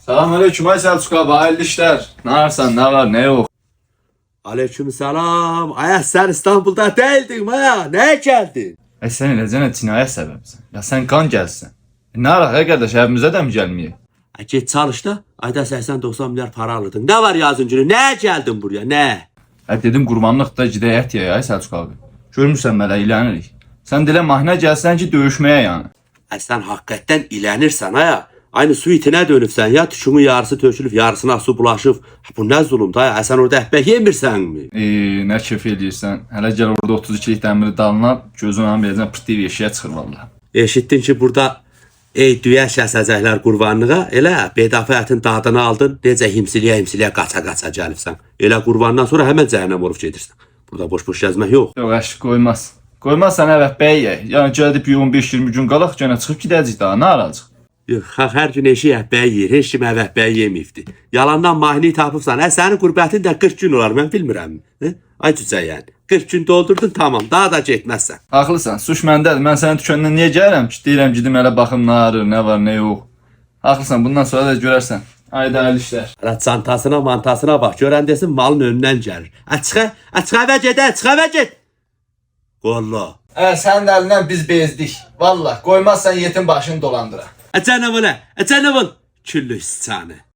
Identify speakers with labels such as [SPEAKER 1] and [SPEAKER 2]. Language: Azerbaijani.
[SPEAKER 1] Selamünaleyküm ay Selçuk abi, hayırlı işler. Ne ararsan, ne var ne yok.
[SPEAKER 2] Aleykümselam. Aya sen İstanbul'da değildin Maya. Neye geldin?
[SPEAKER 1] Sen eləcənə cinayət səbəbsən. Ya sen kan gəlsin. Ne araq qardaş, evimizə də mi gəlməyək?
[SPEAKER 2] Git çalış da. Ayda 80-90 milyar para alırdın. Ne var yazın günü? Neye geldin buraya? Ne?
[SPEAKER 1] Dedim qurbanlıqda gidək ət yeyək ay Selçuk abi. Görmürsən mələ ilənirik. Sən dilə mahnə gəlsən ki döyüşməyə yani.
[SPEAKER 2] Sen hakikaten ilenirsen Aya. Aynı su itine dönüpsen ya. Tüşümün yarısı tökülüp yarısına su bulaşıp. Bu ne zulümdür Aya. Sen orada ekmek yemirsen mi?
[SPEAKER 1] Nə kef eləyirsən. Hələ gəl orada 32'lik dəmiri dalına gözün anam verəcən pırtıyıb yeşiyə çıxır valla.
[SPEAKER 2] Eşittin ki burada düyə şəhsəcəklər qurbanlığa. Elə bedafətin dadını aldın. Necə himsiliyə qaça gəlibsən. Elə qurbandan sonra hemen cəhənnəm olub gedirsən. Burada boş gəzmək yox.
[SPEAKER 1] Yox əşk qoymaz. Qoymaz sən əvət bəy yeyək. Yəni gəldik 15-20 gün qalaq gənə çıxıb gedəcək daha. Nə aracaq?
[SPEAKER 2] Yox, hər gün eşi əhbəyi yeyir. Heç kim əhbəyi yeməyibdi. Yalandan mahnini tapıbsan. Sənin qurbətin də 40 gün olar. Mən bilmirəm. Ay cücə yəni. 40 gün doldurdun tamam. Daha da getməzsən.
[SPEAKER 1] Haqlısan. Suç məndədir. Mən sənin dükkanından niyə gəlirəm ki? Deyirəm gedim elə baxım nə arır, nə var, nə yox. Haqlısan. Bundan sonra da görərsən. Ayda hayırlı işlər.
[SPEAKER 2] Hələ çantasına, mantasına bax. Görən desin malın önündən gəlir. Çıx evə get. Valla.
[SPEAKER 1] Sənin əlindən biz bezdik. Valla qoymazsan yetim başını dolandıra.
[SPEAKER 2] Əcənəvələ. Küllü sıçanı.